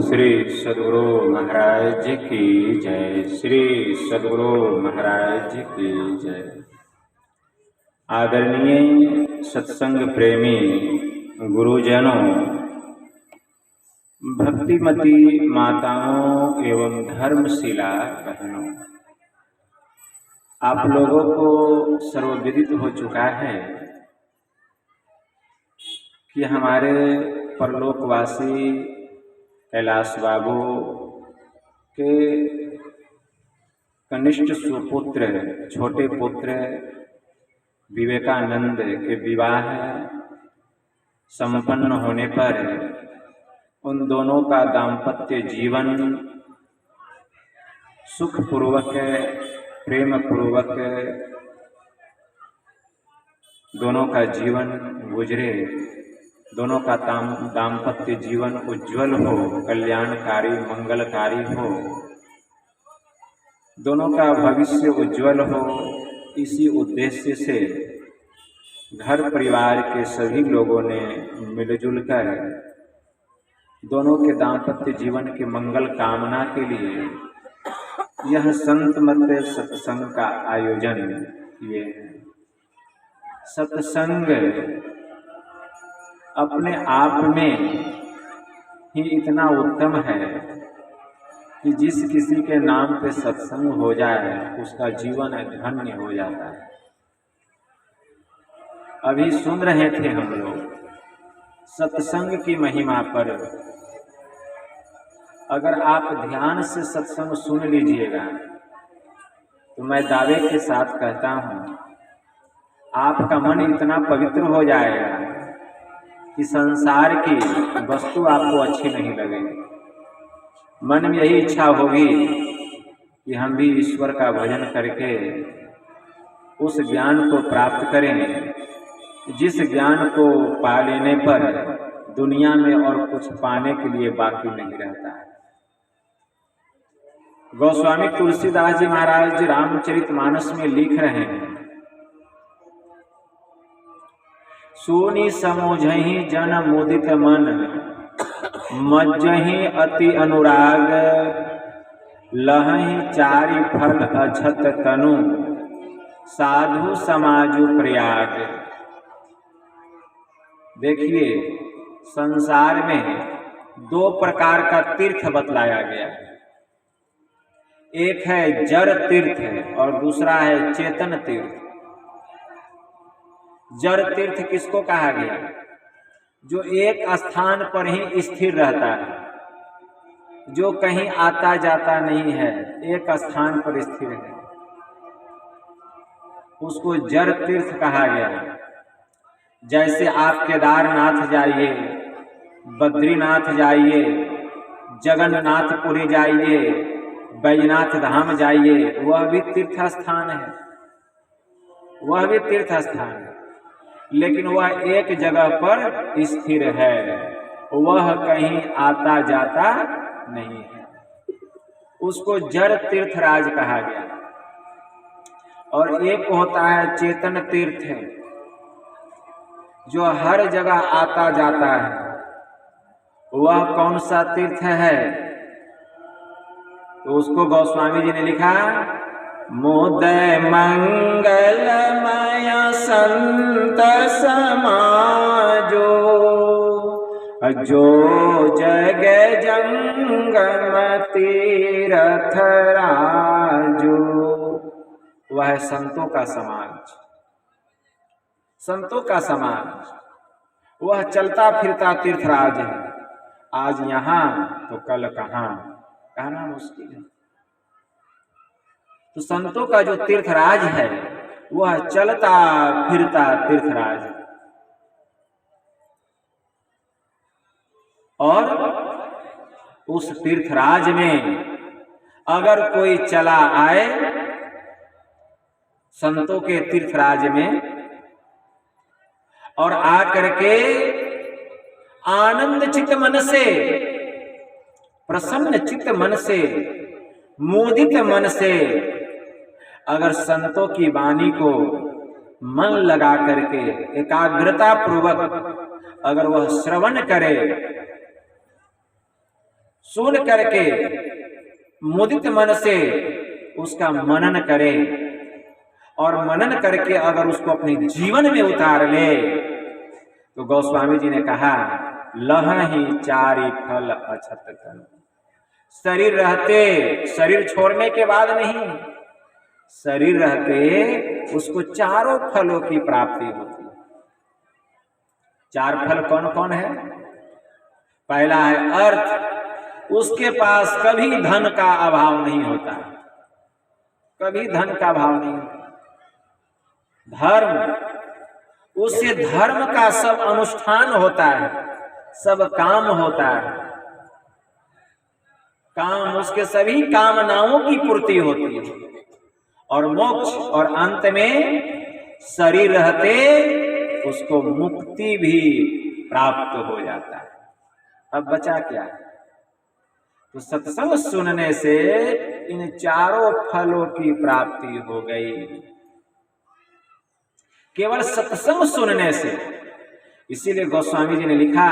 श्री सद्गुरु महाराज जी की जय। श्री सद्गुरु महाराज जी की जय। आदरणीय सत्संग प्रेमी गुरुजनों, भक्तिमती माताओं एवं धर्मशिला बहनों, आप लोगों को सर्वविदित हो चुका है कि हमारे परलोकवासी कैलाश बाबू के कनिष्ठ सुपुत्र छोटे पुत्र विवेकानंद के विवाह संपन्न होने पर उन दोनों का दाम्पत्य जीवन सुखपूर्वक प्रेम पूर्वक दोनों का जीवन गुजरे, दोनों का दाम्पत्य जीवन उज्जवल हो, कल्याणकारी मंगलकारी हो, दोनों का भविष्य उज्जवल हो। इसी उद्देश्य से घर परिवार के सभी लोगों ने मिलजुल कर दोनों के दाम्पत्य जीवन के मंगल कामना के लिए यह संत मत सत्संग का आयोजन किए हैं। सत्संग अपने आप में ही इतना उत्तम है कि जिस किसी के नाम पे सत्संग हो जाए उसका जीवन धन्य हो जाता है। अभी सुन रहे थे हम लोग सत्संग की महिमा पर। अगर आप ध्यान से सत्संग सुन लीजिएगा तो मैं दावे के साथ कहता हूँ आपका मन इतना पवित्र हो जाएगा कि संसार की वस्तु आपको अच्छी नहीं लगेगी। मन में यही इच्छा होगी कि हम भी ईश्वर का भजन करके उस ज्ञान को प्राप्त करें जिस ज्ञान को पा लेने पर दुनिया में और कुछ पाने के लिए बाकी नहीं रहता है। गोस्वामी तुलसीदास जी महाराज रामचरितमानस में लिख रहे हैं, सोनी समोझहि जन मुदित मन, मज्जहि अति अनुराग, लहहि चारि फल अछत तनु, साधु समाजु प्रयाग। देखिए, संसार में दो प्रकार का तीर्थ बतलाया गया है। एक है जड़ तीर्थ और दूसरा है चेतन तीर्थ। जड़ तीर्थ किसको कहा गया? जो एक स्थान पर ही स्थिर रहता है, जो कहीं आता जाता नहीं है, एक स्थान पर स्थिर है, उसको जड़ तीर्थ कहा गया। जैसे आप केदारनाथ जाइए, बद्रीनाथ जाइए, जगन्नाथपुरी जाइए, बैजनाथ धाम जाइए, वह भी तीर्थ स्थान है, वह भी तीर्थ स्थान है, लेकिन वह एक जगह पर स्थिर है, वह कहीं आता जाता नहीं है। उसको जड़ तीर्थराज कहा गया। और एक होता है चेतन तीर्थ, जो हर जगह आता जाता है। वह कौन सा तीर्थ है? तो उसको गोस्वामी जी ने लिखा, मोदय मंगलमय संत समाजो, जो जग जंगम तीरथ राजो। वह है संतों का समाज, संतों का समाज। वह चलता फिरता तीर्थराज है। आज यहाँ तो कल कहाँ, कहना मुश्किल है। तो संतों का जो तीर्थराज है वह चलता फिरता तीर्थराज है। और उस तीर्थराज में अगर कोई चला आए, संतों के तीर्थराज में, और आकर के आनंद चित्त मन से, प्रसन्न चित्त मन से, मोदित मन से अगर संतों की वाणी को मन लगा करके एकाग्रता पूर्वक अगर वह श्रवण करे, सुन करके मुदित मन से उसका मनन करे और मनन करके अगर उसको अपने जीवन में उतार ले तो गोस्वामी जी ने कहा लहहि चारि फल अछत कन। शरीर रहते, शरीर छोड़ने के बाद नहीं, शरीर रहते उसको चारों फलों की प्राप्ति होती है। चार फल कौन कौन है? पहला है अर्थ, उसके पास कभी धन का अभाव नहीं होता, कभी धन का अभाव नहीं होता। धर्म, उससे धर्म का सब अनुष्ठान होता है, सब काम होता है, काम, उसके सभी कामनाओं की पूर्ति होती है और मोक्ष, और अंत में शरीर रहते उसको मुक्ति भी प्राप्त हो जाता है। अब बचा क्या? तो सत्संग सुनने से इन चारों फलों की प्राप्ति हो गई, केवल सत्संग सुनने से। इसीलिए गोस्वामी जी ने लिखा,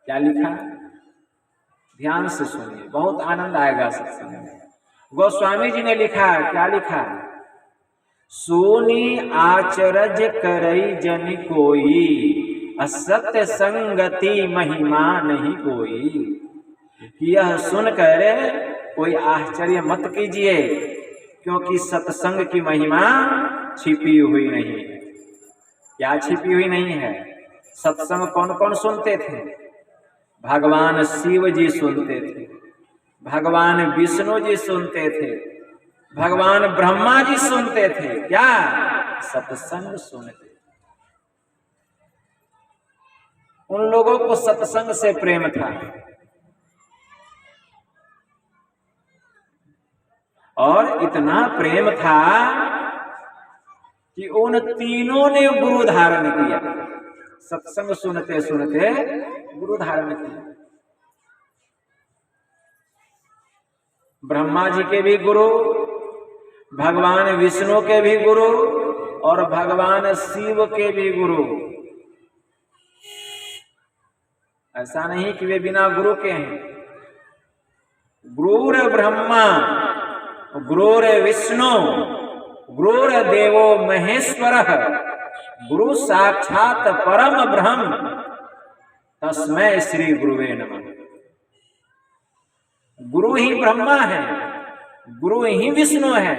क्या लिखा? ध्यान से सुनिए, बहुत आनंद आएगा सत्संग में। गोस्वामी जी ने लिखा, क्या लिखा? सोनी आचरज करई जन कोई, असत्य संगति महिमा नहीं कोई। यह सुनकर कोई आश्चर्य मत कीजिए, क्योंकि सत्संग की महिमा छिपी हुई नहीं है। क्या छिपी हुई नहीं है? सत्संग कौन कौन सुनते थे? भगवान शिव जी सुनते थे, भगवान विष्णु जी सुनते थे, भगवान ब्रह्मा जी सुनते थे। क्या? सत्संग सुनते। उन लोगों को सत्संग से प्रेम था और इतना प्रेम था कि उन तीनों ने गुरु धारण किया। सत्संग सुनते सुनते गुरु धारण किया। ब्रह्मा जी के भी गुरु, भगवान विष्णु के भी गुरु और भगवान शिव के भी गुरु। ऐसा नहीं कि वे बिना गुरु के हैं। गुरुर ब्रह्मा, गुरुर विष्णु, गुरुर देवो महेश्वरः, गुरु साक्षात परम ब्रह्म, तस्मै श्री गुरुवे नमः। गुरु ही ब्रह्मा है, गुरु ही विष्णु है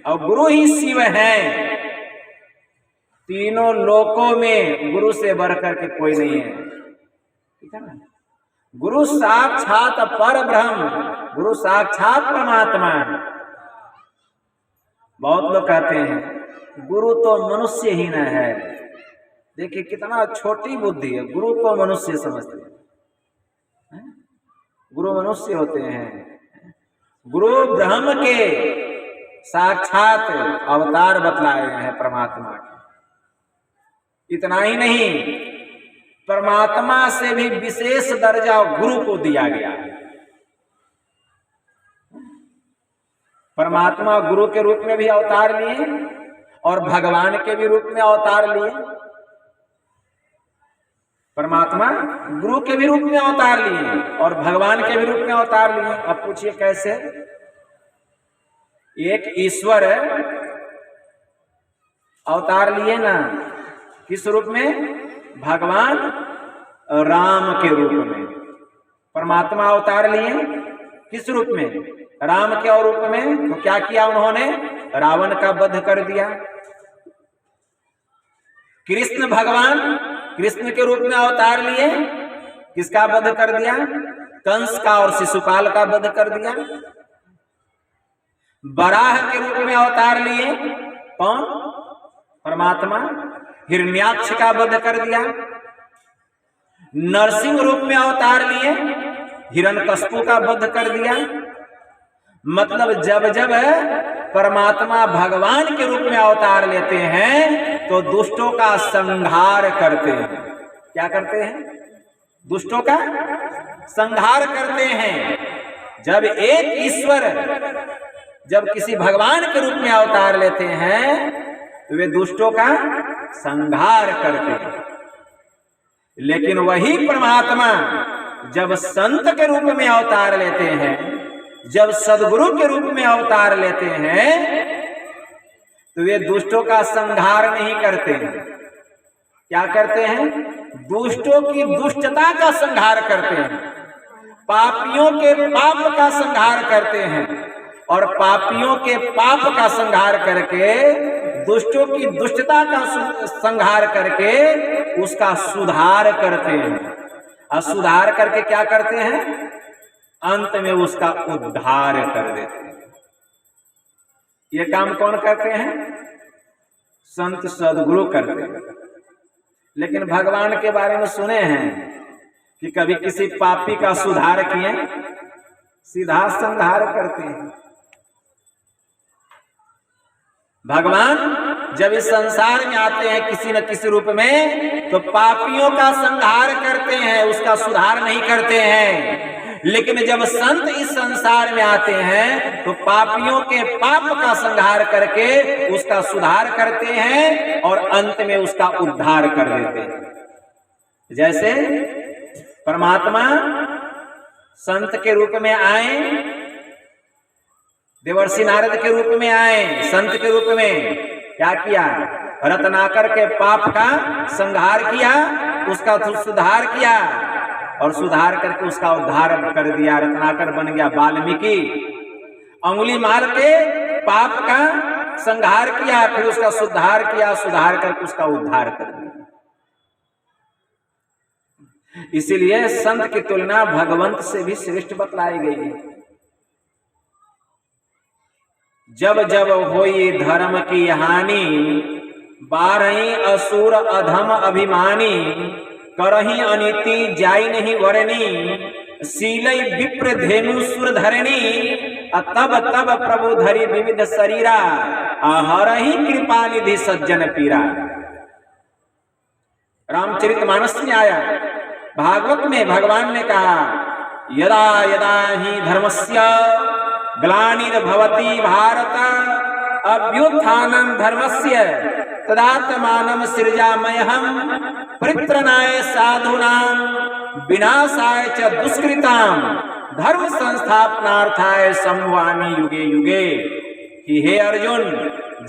और गुरु ही शिव है। तीनों लोकों में गुरु से बढ़कर के कोई नहीं है, ठीक है ना? गुरु साक्षात पर ब्रह्म, गुरु साक्षात परमात्मा है। बहुत लोग कहते हैं गुरु तो मनुष्य ही न है। देखिए कितना छोटी बुद्धि है, गुरु को मनुष्य समझते हैं। गुरु मनुष्य होते हैं। गुरु ब्रह्म के साक्षात अवतार बतलाए हैं परमात्मा के। इतना ही नहीं, परमात्मा से भी विशेष दर्जा गुरु को दिया गया है। परमात्मा गुरु के रूप में भी अवतार लिए और भगवान के भी रूप में अवतार लिए। परमात्मा गुरु के भी रूप में अवतार लिए और भगवान के भी रूप में अवतार लिए। अब पूछिए कैसे? एक ईश्वर अवतार लिए ना, किस रूप में? भगवान राम के रूप में। परमात्मा अवतार लिए किस रूप में? राम के रूप में। तो क्या किया उन्होंने? रावण का वध कर दिया। कृष्ण भगवान कृष्ण के रूप में अवतार लिए, किसका वध कर दिया? कंस का और शिशुपाल का वध कर दिया। वराह के रूप में अवतार लिए, कौन? परमात्मा, हिरण्याक्ष का वध कर दिया। नरसिंह रूप में अवतार लिए, हिरण्यकश्यप का वध कर दिया। मतलब जब जब परमात्मा भगवान के रूप में अवतार लेते हैं तो दुष्टों का संहार करते हैं। क्या करते हैं? दुष्टों का संहार करते हैं। जब एक ईश्वर जब किसी भगवान के रूप में अवतार लेते हैं तो वे दुष्टों का संहार करते हैं। लेकिन वही परमात्मा जब संत के रूप में अवतार लेते हैं, जब सदगुरु के रूप में अवतार लेते हैं, तो वे दुष्टों का संहार नहीं करते हैं। क्या करते हैं? दुष्टों की दुष्टता का संहार करते हैं, पापियों के पाप का संहार करते हैं, और पापियों के पाप का संहार करके, दुष्टों की दुष्टता का संहार करके उसका सुधार करते हैं। और सुधार करके क्या करते हैं? अंत में उसका उद्धार कर देते हैं। ये काम कौन करते हैं? संत सदगुरु करते हैं। लेकिन भगवान के बारे में सुने हैं कि कभी किसी पापी का सुधार किए? सीधा संहार करते हैं। भगवान जब इस संसार में आते हैं किसी न किसी रूप में, तो पापियों का संहार करते हैं, उसका सुधार नहीं करते हैं। लेकिन जब संत इस संसार में आते हैं तो पापियों के पाप का संहार करके उसका सुधार करते हैं और अंत में उसका उद्धार कर देते हैं। जैसे परमात्मा संत के रूप में आए, देवर्षि नारद के रूप में आए, संत के रूप में क्या किया? रत्नाकर के पाप का संहार किया, उसका सुधार किया और सुधार करके उसका उद्धार कर दिया। रत्नाकर बन गया वाल्मीकि। अंगुली मार के पाप का संहार किया, फिर उसका सुधार किया, सुधार करके उसका उद्धार कर दिया। इसीलिए संत की तुलना भगवंत से भी श्रेष्ठ बतलाई गई है। जब जब होई धर्म की हानि, बारही असुर अधम अभिमानी, करही अनिति जाई नहीं वरनी, सीलई विप्र धेनु सुर धरणी, तब तब प्रभु धरी विविध शरीरा, हरही कृपा निधि सज्जन पीरा। रामचरितमानस में आया, भागवत में भगवान ने कहा, यदा यदा ही धर्मस्य ग्लानिर्भवति भारत, अभ्युत्थानं धर्मस्य तदात्मानं सृजाम्यहम्, परित्रणाय साधूनां विनाशाय च दुष्कृतां, धर्म संस्थापनार्थाय संभवामि युगे युगे। कि हे अर्जुन,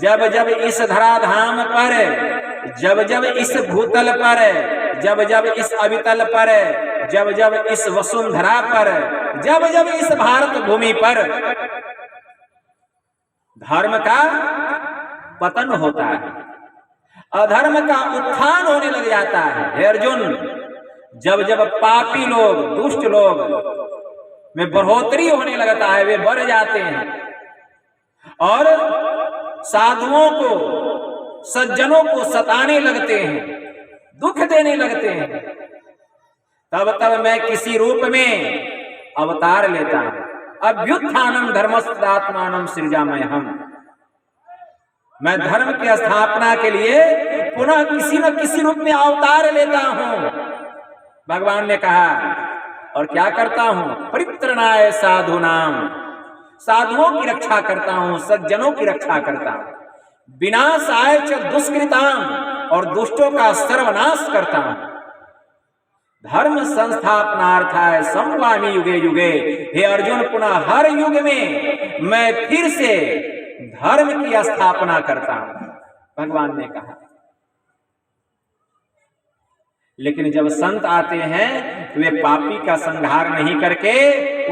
जब जब इस धराधाम पर, जब जब इस भूतल पर, जब जब इस अवितल पर, जब जब इस वसुंधरा पर, जब जब इस भारत भूमि पर धर्म का पतन होता है, अधर्म का उत्थान होने लग जाता है। हे अर्जुन, जब जब पापी लोग, दुष्ट लोग में बढ़ोतरी होने लगता है, वे बढ़ जाते हैं और साधुओं को, सज्जनों को सताने लगते हैं, दुख देने लगते हैं, तब तब मैं किसी रूप में अवतार लेता हूं। अभ्युत्थानं धर्मस्यात्मानं सृजाम्यहम्, मैं धर्म की स्थापना के लिए पुनः किसी न किसी रूप में अवतार लेता हूं। भगवान ने कहा, और क्या करता हूं? परित्रणाय साधूनां, साधुओं की रक्षा करता हूं, सज्जनों की रक्षा करता हूं, विनाशाय च दुष्कृतां, और दुष्टों का सर्वनाश करता हूं, धर्म संस्थापनार्थाय संभवामि युगे युगे। हे अर्जुन, पुनः हर युग में मैं फिर से धर्म की स्थापना करता हूं, भगवान ने कहा। लेकिन जब संत आते हैं तो वे पापी का संहार नहीं करके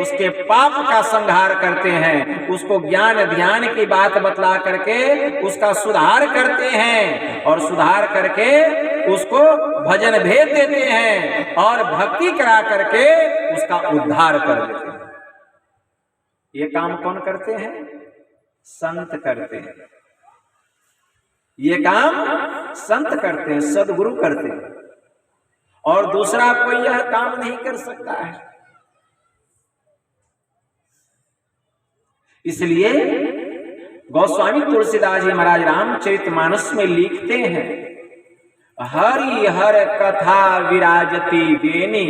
उसके पाप का संहार करते हैं, उसको ज्ञान ध्यान की बात बतला करके उसका सुधार करते हैं, और सुधार करके उसको भजन भेद देते हैं और भक्ति करा करके उसका उद्धार कर देते हैं। ये काम कौन करते हैं? संत करते हैं। ये काम संत करते हैं, सदगुरु करते हैं, और दूसरा कोई यह काम नहीं कर सकता है। इसलिए गोस्वामी तुलसीदास जी महाराज रामचरितमानस में लिखते हैं, हरि हर कथा विराजती बेनी,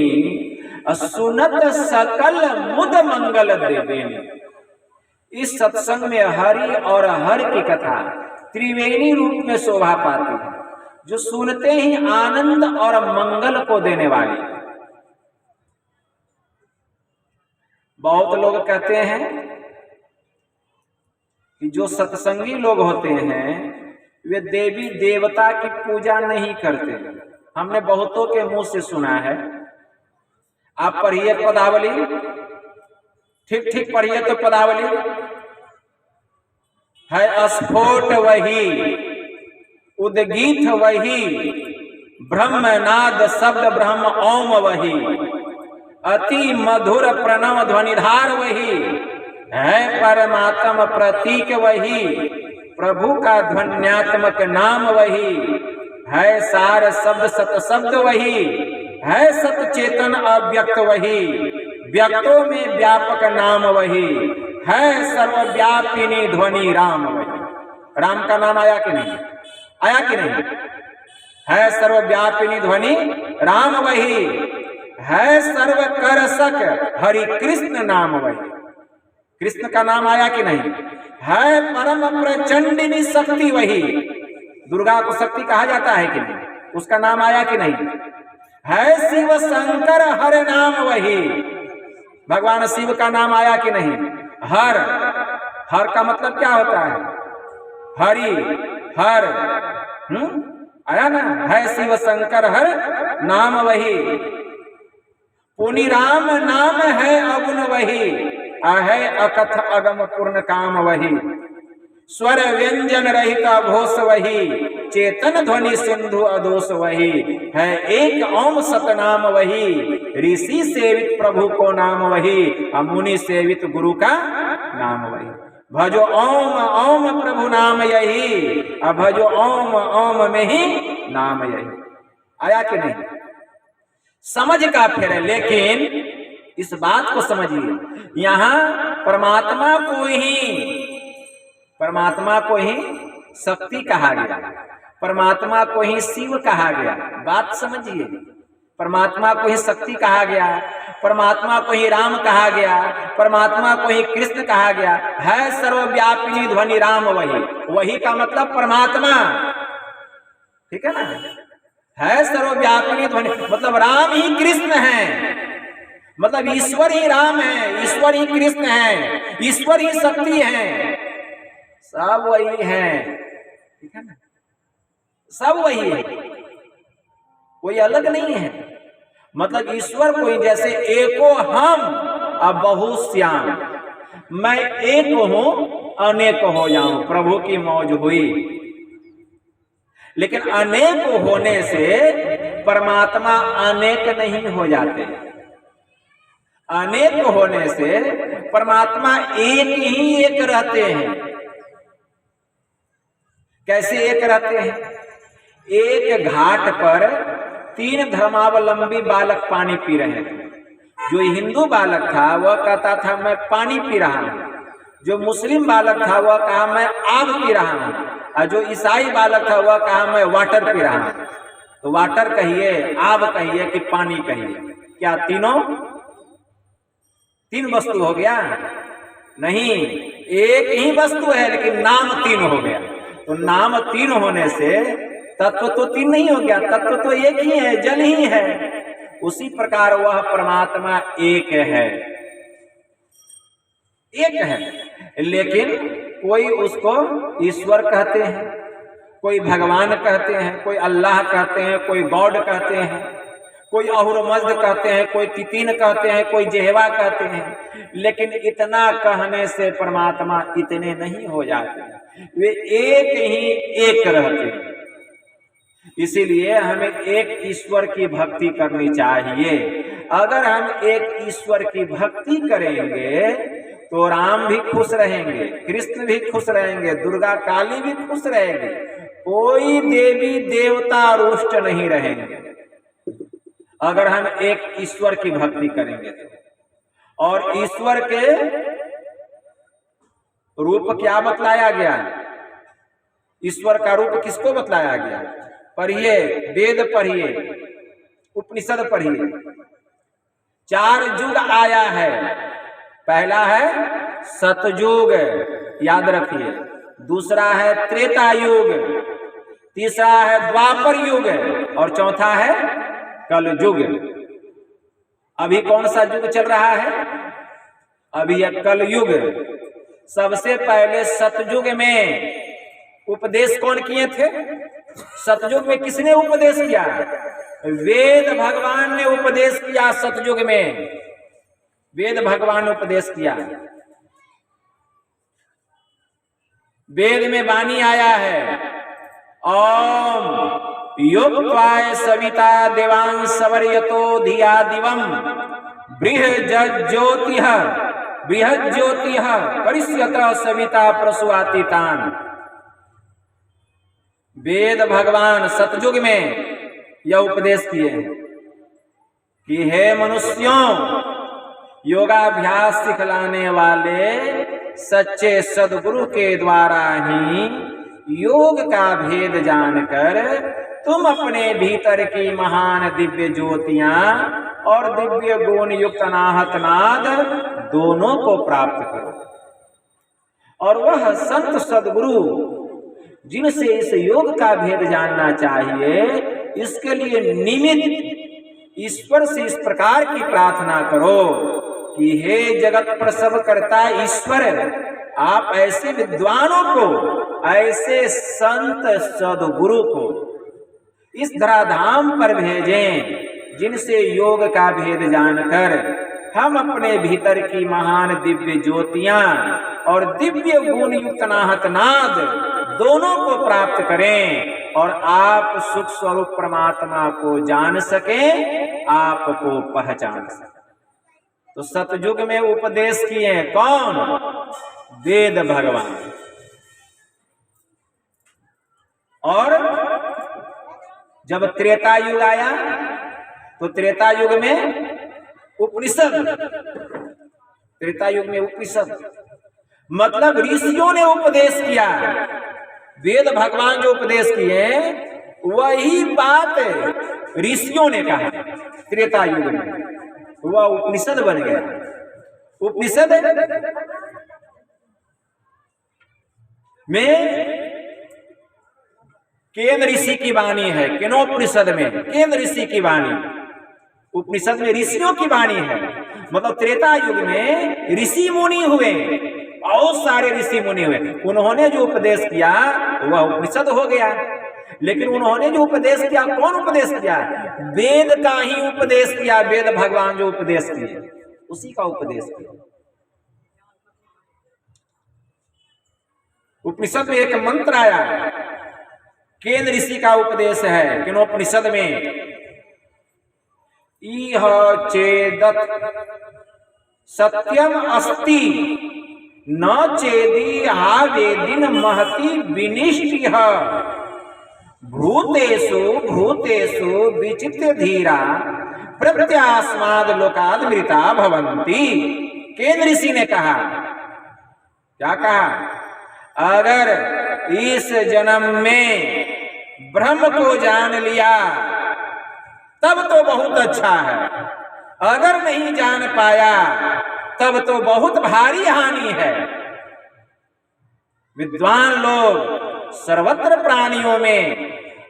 सुनत सकल मुद मंगल देवेनी। इस सत्संग में हरि और हर की कथा त्रिवेणी रूप में शोभा पाती है, जो सुनते ही आनंद और मंगल को देने वाली। बहुत लोग कहते हैं कि जो सत्संगी लोग होते हैं वे देवी देवता की पूजा नहीं करते। हमने बहुतों के मुंह से सुना है। आप पढ़िए पदावली, ठीक ठीक पढ़िए तो पदावली है। स्फोट वही, उद्गीत वही, ब्रह्मनाद शब्द ब्रह्म ओम वही, अति मधुर प्रणव ध्वनिधार वही है। परमात्म प्रतीक वही, प्रभु का ध्वन्यात्मक नाम वही है। सार शब्द सत शब्द वही है, सत चेतन अव्यक्त वही, व्यक्तों में व्यापक नाम वही है। सर्वव्यापिनी ध्वनि राम वही। राम का नाम आया कि नहीं? आया कि नहीं? है सर्वव्यापिनी ध्वनि राम वही है। सर्व करसक हरि कृष्ण नाम वही। कृष्ण का नाम आया कि नहीं? है परम प्रचंडिनी शक्ति वही। दुर्गा को शक्ति कहा जाता है कि नहीं? उसका नाम आया कि नहीं? है शिव शंकर हर नाम वही। भगवान शिव का नाम आया कि नहीं? हर। हर का मतलब क्या होता है? हरि, हर। आया ना? है शिव शंकर हर नाम वही। पुनि राम नाम है अगुण वही, है अकथ अगम पूर्ण काम वही। स्वर व्यंजन रहित घोष वही, चेतन ध्वनि सिंधु अदोष वही है। एक ओम सतनाम वही, ऋषि सेवित प्रभु को नाम वही, मुनि सेवित गुरु का नाम वही। भजो ओम ओम प्रभु नाम यही, भजो ओम ओम में ही नाम यही। आया कि नहीं? समझ का फिर है। लेकिन इस बात को समझिए, यहां परमात्मा को ही शक्ति कहा गया, परमात्मा को ही शिव कहा गया। बात समझिए, परमात्मा को ही शक्ति कहा गया, परमात्मा को ही राम कहा गया, परमात्मा को ही कृष्ण कहा गया। है सर्वव्यापिनी ध्वनि राम वही। वही का मतलब परमात्मा, ठीक है ना? है सर्वव्यापिनी ध्वनि मतलब राम ही कृष्ण है, मतलब ईश्वर ही राम है, ईश्वर ही कृष्ण है, ईश्वर ही शक्ति है। सब वही है, ठीक है ना? सब वही है, कोई अलग नहीं है। मतलब ईश्वर कोई जैसे एको हम अब बहुश्याम, मैं एक हूं अनेक हो जाऊं, प्रभु की मौज हुई। लेकिन अनेक होने से परमात्मा अनेक नहीं हो जाते। अनेक होने से परमात्मा एक ही एक रहते हैं। कैसे एक रहते हैं? एक घाट पर 3 धर्मावलंबी बालक पानी पी रहे थे। जो हिंदू बालक था वह कहता था मैं पानी पी रहा हूं, जो मुस्लिम बालक था वह कहा मैं आग पी रहा हूं, और जो ईसाई बालक था वह कहा मैं वाटर पी रहा हूं। तो वाटर कहिए, आग कहिए कि पानी कहिए, क्या तीनों 3 वस्तु हो गया? नहीं, एक ही वस्तु है लेकिन नाम 3 हो गया। तो नाम 3 होने से तत्व तो 3 नहीं हो गया, तत्व तो एक ही है, जल ही है। उसी प्रकार वह परमात्मा एक है, एक है। लेकिन कोई उसको ईश्वर कहते हैं, कोई भगवान कहते हैं, कोई अल्लाह कहते हैं, कोई गॉड कहते हैं, कोई अहुरमज़्द कहते हैं, कोई तितीन कहते हैं, कोई जेहवा कहते हैं। लेकिन इतना कहने से परमात्मा इतने नहीं हो जाते, वे एक ही एक रहते हैं। इसीलिए हमें एक ईश्वर की भक्ति करनी चाहिए। अगर हम एक ईश्वर की भक्ति करेंगे तो राम भी खुश रहेंगे, कृष्ण भी खुश रहेंगे, दुर्गा काली भी खुश रहेंगे, कोई देवी देवता रुष्ट नहीं रहेंगे अगर हम एक ईश्वर की भक्ति करेंगे तो। और ईश्वर के रूप क्या बतलाया गया? ईश्वर का रूप किसको बतलाया गया? पढ़िए, वेद पढ़िए, उपनिषद पढ़िए। 4 युग आया है। पहला है सतयुग, याद रखिए। दूसरा है त्रेता युग, तीसरा है द्वापर युग, और चौथा है कल युग। अभी कौन सा युग चल रहा है? अभी यह कलयुग। सबसे पहले सतयुग में उपदेश कौन किए थे? सतयुग में किसने उपदेश किया? वेद भगवान ने उपदेश किया। सतयुग में वेद भगवान ने उपदेश किया। वेद में वाणी आया है, ओम योक्त्वाय सविता देवांग सवर्यतो धिया दिवम बृहज्योतिः परिष्यत सविता प्रसूआतीतान। वेद भगवान सतयुग में यह उपदेश किए कि हे मनुष्यों, योगाभ्यास सिखलाने वाले सच्चे सद्गुरु के द्वारा ही योग का भेद जानकर तुम अपने भीतर की महान दिव्य ज्योतियां और दिव्य गुण युक्त अनाहत नाद दोनों को प्राप्त करो। और वह संत सद्गुरु जिनसे इस योग का भेद जानना चाहिए, इसके लिए निमित्त ईश्वर से इस प्रकार की प्रार्थना करो कि हे जगत प्रसव करता ईश्वर, आप ऐसे विद्वानों को, ऐसे संत सद्गुरु को इस धराधाम पर भेजें जिनसे योग का भेद जानकर हम अपने भीतर की महान दिव्य ज्योतियां और दिव्य गुण युक्त अनाहत नाद दोनों को प्राप्त करें और आप सुख स्वरूप परमात्मा को जान सकें, आपको पहचान सकें। तो सतयुग में उपदेश किए कौन? वेद भगवान। और जब त्रेता युग आया तो त्रेता युग में उपनिषद, त्रेता युग में उपनिषद मतलब ऋषियों ने उपदेश किया। वेद भगवान जो उपदेश किए वही बात ऋषियों ने कहा त्रेता युग में, वह उपनिषद बन गया। उपनिषद में केन ऋषि की वाणी है। केनोपनिषद में केन ऋषि की वाणी, उपनिषद में ऋषियों की वाणी है। मतलब त्रेता युग में ऋषि मुनि हुए, बहुत सारे ऋषि मुनि हुए। उन्होंने जो उपदेश किया वह उपनिषद हो गया। लेकिन उन्होंने जो उपदेश किया, कौन उपदेश किया? वेद का ही उपदेश किया। वेद भगवान जो उपदेश किए उसी का उपदेश किया। उपनिषद में एक मंत्र आया, केन ऋषि का उपदेश है केनोपनिषद में, इह चेदत सत्यम अस्ति न चेदी हा वेदिन महति विनिष्टिह भूतेषु भूतेषु विचित्र धीरा प्रत्यास्माद लोकाद मृता भवन्ति। केन ऋषि ने कहा, क्या कहा? अगर इस जन्म में ब्रह्म को जान लिया तब तो बहुत अच्छा है, अगर नहीं जान पाया तब तो बहुत भारी हानि है। विद्वान लोग सर्वत्र प्राणियों में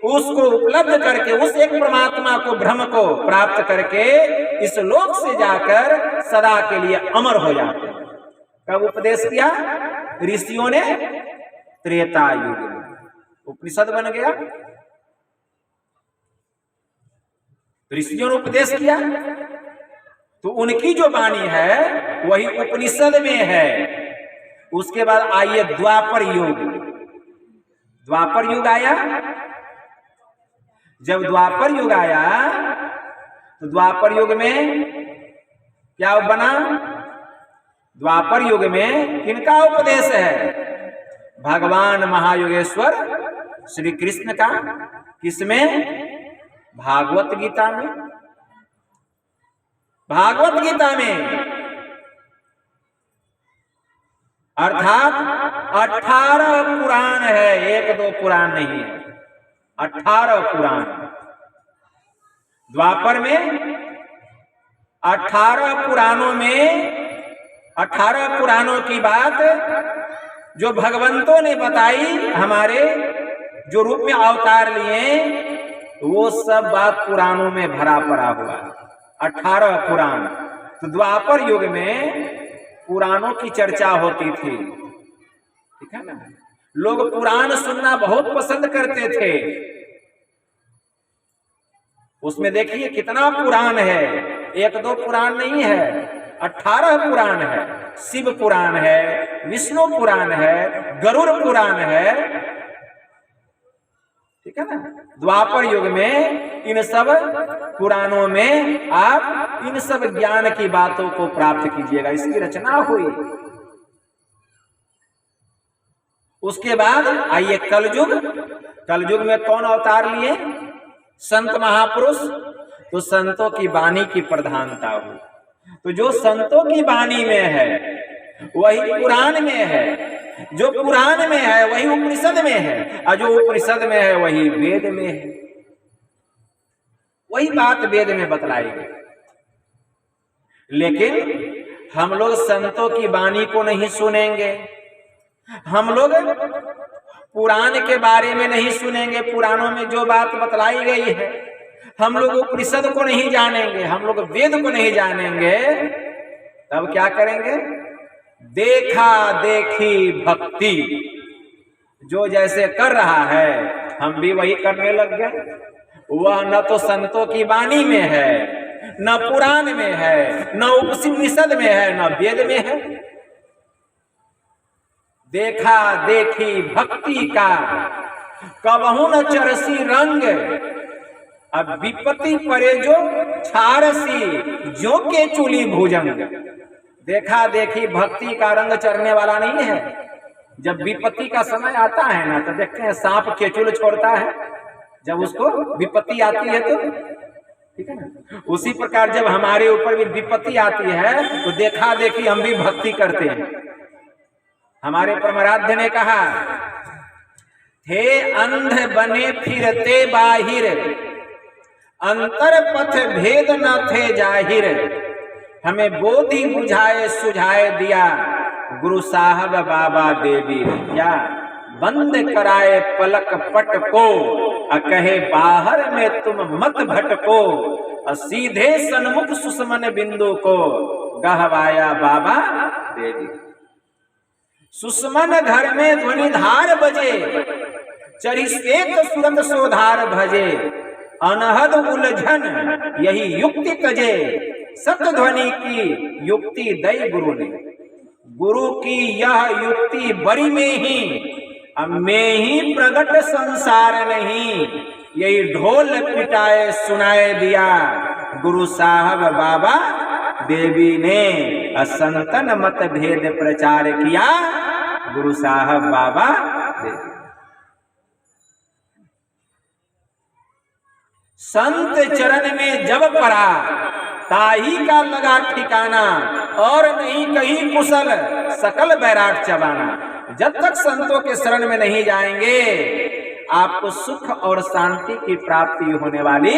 उसको उपलब्ध करके, उस एक परमात्मा को, ब्रह्म को प्राप्त करके इस लोक से जाकर सदा के लिए अमर हो जाते हैं। कब उपदेश किया? ऋषियों ने त्रेता युग में। उपनिषद बन गया। ऋषियों ने उपदेश किया तो उनकी जो वाणी है वही उपनिषद में है। उसके बाद आइए द्वापर युग। द्वापर युग आया। जब द्वापर युग आया तो द्वापर युग में क्या बना? द्वापर युग में किनका उपदेश है? भगवान महायोगेश्वर श्री कृष्ण का। किसमें? भागवत गीता में। भागवत गीता में अर्थात 18 पुराण है, एक दो पुराण नहीं है, 18 पुराण। द्वापर में 18 पुराणों में 18 पुराणों की बात जो भगवंतों ने बताई, हमारे जो रूप में अवतार लिए, वो सब बात पुराणों में भरा पड़ा हुआ 18 पुराण। तो द्वापर युग में पुराणों की चर्चा होती थी, ठीक है ना। लोग पुराण सुनना बहुत पसंद करते थे। उसमें देखिए कितना पुराण है, एक दो पुराण नहीं है, 18 पुराण है। शिव पुराण है, विष्णु पुराण है, गरुड़ पुराण है, ठीक है ना। द्वापर युग में इन सब पुराणों में आप इन सब ज्ञान की बातों को प्राप्त कीजिएगा, इसकी रचना हुई। उसके बाद आइए कलयुग। कलयुग में कौन अवतार लिए? संत महापुरुष। तो संतों की वाणी की प्रधानता हुई। तो जो संतों की वाणी में है वही पुराण में है, जो पुराण में है वही उपनिषद में है, और जो उपनिषद में है वही वेद में है। वही बात वेद में बतलाई गई। लेकिन हम लोग संतों की वाणी को नहीं सुनेंगे, हम लोग पुराण के बारे में नहीं सुनेंगे, पुराणों में जो बात बतलाई गई है। हम लोग उपनिषद को नहीं जानेंगे, हम लोग वेद को नहीं जानेंगे। तब क्या करेंगे? देखा देखी भक्ति। जो जैसे कर रहा है हम भी वही करने लग गए। वह न तो संतों की वाणी में है, न पुराण में है, न उपनिषद में है, न वेद में है। देखा देखी भक्ति का कबहू न चरसी रंग, अब विपत्ति परे जो छारसी, जो के चूली भुजंग। देखा देखी भक्ति का रंग चढ़ने वाला नहीं है। जब विपत्ति का समय आता है ना, तो देखते हैं सांप केचुल छोड़ता है जब उसको विपत्ति आती है, तो ठीक है ना। उसी प्रकार जब हमारे ऊपर भी विपत्ति आती है तो देखा देखी हम भी भक्ति करते हैं। हमारे परमाराध्य ने कहा, थे अंध बने फिरते बाहिर, अंतर पथ भेद न थे जाहिर। हमें बोधि बुझाए सुझाए दिया, गुरु साहब बाबा देवी। क्या बंद कराए पलक पट को, कहे बाहर में तुम मत भटको। सीधे सन्मुख सुषमन बिंदु को, गहवाया बाबा देवी। सुषमन घर में ध्वनि धार बजे, चरिसेक सुरत सोधार भजे। अनहद उलझन यही युक्ति तजे, सत ध्वनि की युक्ति दई गुरु ने। गुरु की यह युक्ति बड़ी में ही, अब में ही प्रगट संसार नहीं। यही ढोल पिटाए सुनाए दिया, गुरु साहब बाबा देवी ने। असंतन मत भेद प्रचार किया, गुरु साहब बाबा देवी। संत चरण में जब पड़ा, ताही का लगा ठिकाना। और नहीं कहीं कुशल, सकल बैराट चबाना। जब तक संतों के शरण में नहीं जाएंगे, आपको सुख और शांति की प्राप्ति होने वाली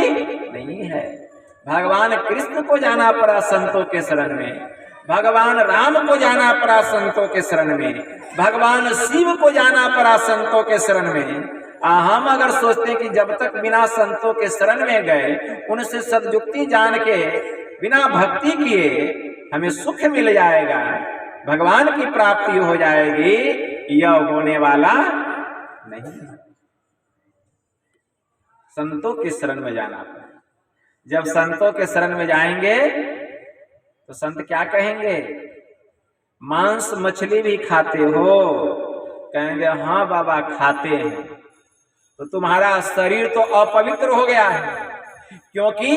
नहीं है। भगवान कृष्ण को जाना पड़ा संतों के शरण में, भगवान राम को जाना पड़ा संतों के शरण में, भगवान शिव को जाना पड़ा संतों के शरण में। हम अगर सोचते हैं कि जब तक बिना संतों के शरण में गए, उनसे सद्युक्ति जान के बिना भक्ति किए हमें सुख मिल जाएगा, भगवान की प्राप्ति हो जाएगी, यह होने वाला नहीं। संतों के शरण में जाना पड़ेगा। जब संतों के शरण में जाएंगे तो संत क्या कहेंगे? मांस मछली भी खाते हो? कहेंगे हाँ बाबा खाते हैं। तो तुम्हारा शरीर तो अपवित्र हो गया है, क्योंकि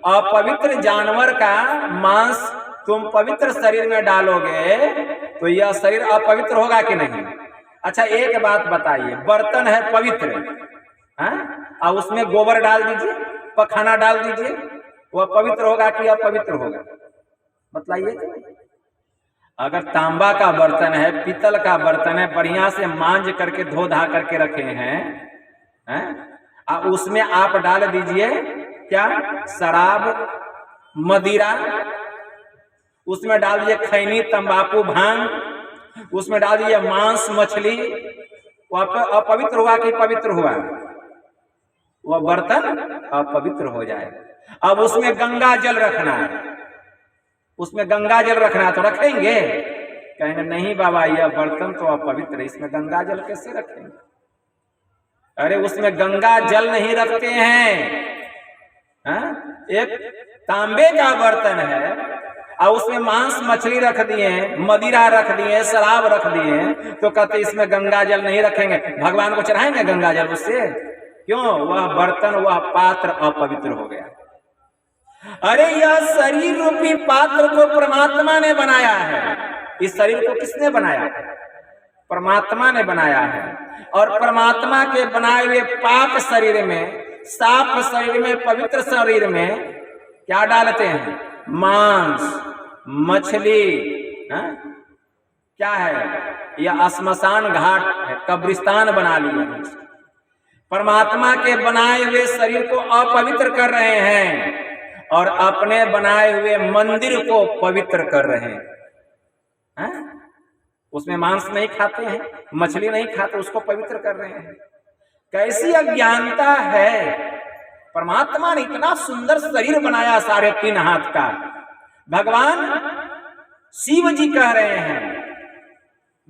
अपवित्र जानवर का मांस तुम पवित्र शरीर में डालोगे तो यह शरीर अपवित्र होगा कि नहीं? अच्छा एक बात बताइए, बर्तन है पवित्र, और उसमें गोबर डाल दीजिए, पखाना डाल दीजिए, वह पवित्र होगा कि अपवित्र होगा? बतलाइए तो। अगर तांबा का बर्तन है, पीतल का बर्तन है, बढ़िया से मांज करके धो धा करके रखे हैं, उसमें आप डाल दीजिए क्या? शराब, मदिरा, उसमें डाल दीजिए खैनी, तंबाकू, भांग, उसमें डाल दीजिए मांस मछली, वह अपवित्र हुआ कि पवित्र हुआ? वह बर्तन अपवित्र हो जाए। अब उसमें गंगा जल रखना है, उसमें गंगा जल रखना तो रखेंगे? कहेंगे नहीं बाबा, यह बर्तन तो अपवित्र है, इसमें गंगा जल कैसे रखेंगे? अरे उसमें गंगा जल नहीं रखते हैं, एक तांबे का बर्तन है और उसमें मांस मछली रख दिए, मदिरा रख दिए, शराब रख दिए, तो कहते इसमें गंगा जल नहीं रखेंगे। भगवान को चढ़ाएंगे गंगा जल उससे? क्यों? वह बर्तन, वह पात्र अपवित्र हो गया। अरे यह शरीर रूपी पात्र को परमात्मा ने बनाया है। इस शरीर को किसने बनाया? परमात्मा ने बनाया है। और परमात्मा के बनाए हुए पाक शरीर में, साफ शरीर में, पवित्र शरीर में क्या डालते हैं? मांस, मछली, क्या है? यह श्मशान घाट है, कब्रिस्तान बना लिया। परमात्मा के बनाए हुए शरीर को अपवित्र कर रहे हैं और अपने बनाए हुए मंदिर को पवित्र कर रहे हैं। उसमें मांस नहीं खाते हैं, मछली नहीं खाते, उसको पवित्र कर रहे हैं। कैसी अज्ञानता है! परमात्मा ने इतना सुंदर शरीर बनाया, 3.5 हाथ का। भगवान शिव जी कह रहे हैं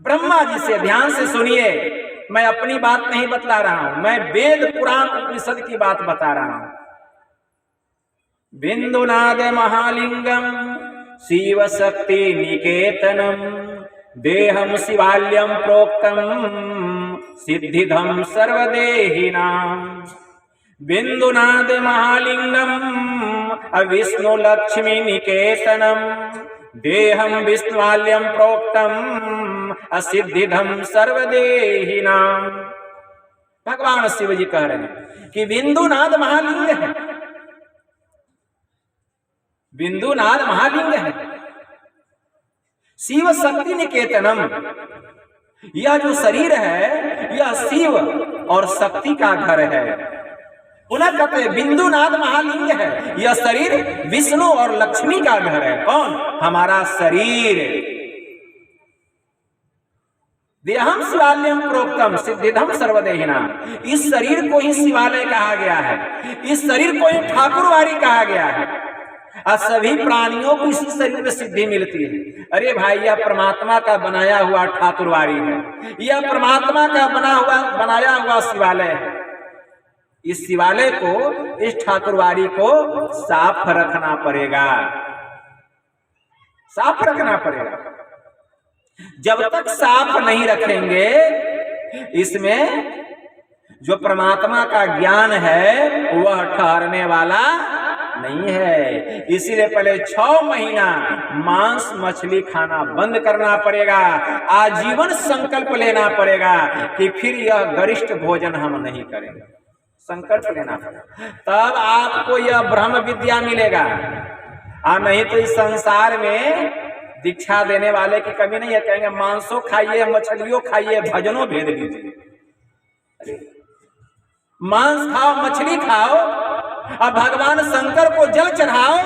ब्रह्मा जी से, ध्यान से सुनिए, मैं अपनी बात नहीं बतला रहा हूं, मैं वेद पुराण उपनिषद की बात बता रहा हूं। बिंदुनाद महालिंगम शिव शक्ति निकेतनम देहम शिवाल्यम प्रोक्तम सिद्धिधम सर्वदेहिनाम। बिंदुनाद महालिंगम विष्णु लक्ष्मी निकेतनम देहम विष्णुवाल्यम प्रोक्तम असिद्धिधम सर्वदेहिनाम। भगवान शिव जी कह रहे हैं कि बिंदुनाद महालिंग है, बिंदुनाद महालिंग है, शिव शक्ति निकेतनम। यह जो शरीर है यह शिव और शक्ति का घर है। पुनः कहते हैं बिंदुनाद महालिंग है, यह शरीर विष्णु और लक्ष्मी का घर है। कौन? हमारा शरीर। देहम शिवालयम प्रोक्तम सिद्धिधम सर्वदेहिनाम। इस शरीर को ही शिवालय कहा गया है, इस शरीर को ही ठाकुरवारी कहा गया है और सभी प्राणियों को इसी शरीर में सिद्धि मिलती है। अरे भाई, यह परमात्मा का बनाया हुआ ठाकुरवारी है, यह परमात्मा का बनाया हुआ शिवालय है। इस शिवालय को, इस ठाकुरवारी को साफ रखना पड़ेगा, साफ रखना पड़ेगा। जब तक साफ नहीं रखेंगे, इसमें जो परमात्मा का ज्ञान है वह ठहरने वाला नहीं है। इसीलिए पहले 6 महीना मांस मछली खाना बंद करना पड़ेगा, आजीवन संकल्प लेना पड़ेगा कि फिर यह गरिष्ठ भोजन हम नहीं करेंगे। संकल्प लेना पड़ेगा, तब आपको यह ब्रह्म विद्या मिलेगा। नहीं तो इस संसार में दीक्षा देने वाले की कमी नहीं है। कहेंगे मांसो खाइए, मछलियों खाइए, भजनों भेद लीजिए। मांस खाओ, मछली खाओ और भगवान शंकर को जल चढ़ाओ।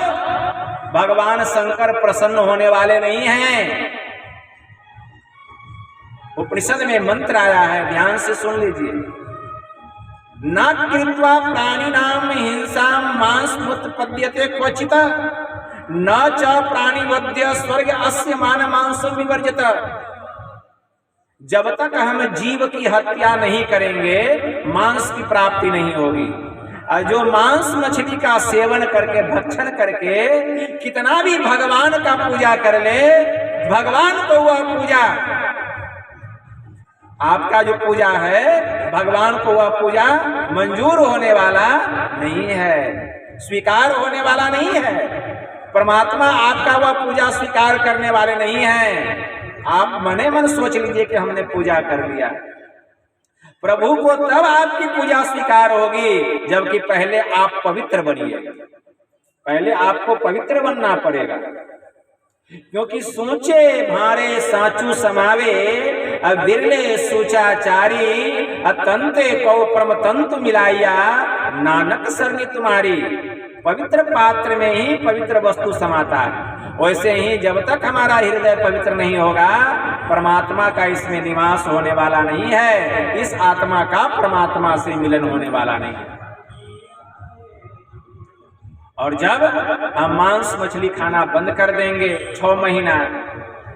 भगवान शंकर प्रसन्न होने वाले नहीं हैं। उपनिषद में मंत्र आया है, ध्यान से सुन लीजिए। न कृत्वा प्राणिनाम हिंसाम मांस मुत्पद्यते क्वचित न च प्राणिवद्य स्वर्ग अस्य मान मांसो विवर्जित। जब तक हम जीव की हत्या नहीं करेंगे मांस की प्राप्ति नहीं होगी। और जो मांस मछली का सेवन करके, भक्षण करके कितना भी भगवान का पूजा कर ले, भगवान को वह पूजा, आपका जो पूजा है भगवान को वह पूजा मंजूर होने वाला नहीं है, स्वीकार होने वाला नहीं है। परमात्मा आपका वह पूजा स्वीकार करने वाले नहीं हैं। आप मने मन सोच लीजिए कि हमने पूजा कर लिया। प्रभु को तब आपकी पूजा स्वीकार होगी जबकि पहले आप पवित्र बनिएगा, पहले आपको पवित्र बनना पड़ेगा। क्योंकि सोचे भारे साचू समावे बिरले सुचाचारी तंते कौ परम तंतु मिलाइया नानक सरनी तुम्हारी। पवित्र पात्र में ही पवित्र वस्तु समाता है। वैसे ही जब तक हमारा हृदय पवित्र नहीं होगा परमात्मा का इसमें निवास होने वाला नहीं है, इस आत्मा का परमात्मा से मिलन होने वाला नहीं है। और जब हम मांस मछली खाना बंद कर देंगे 6 महीना,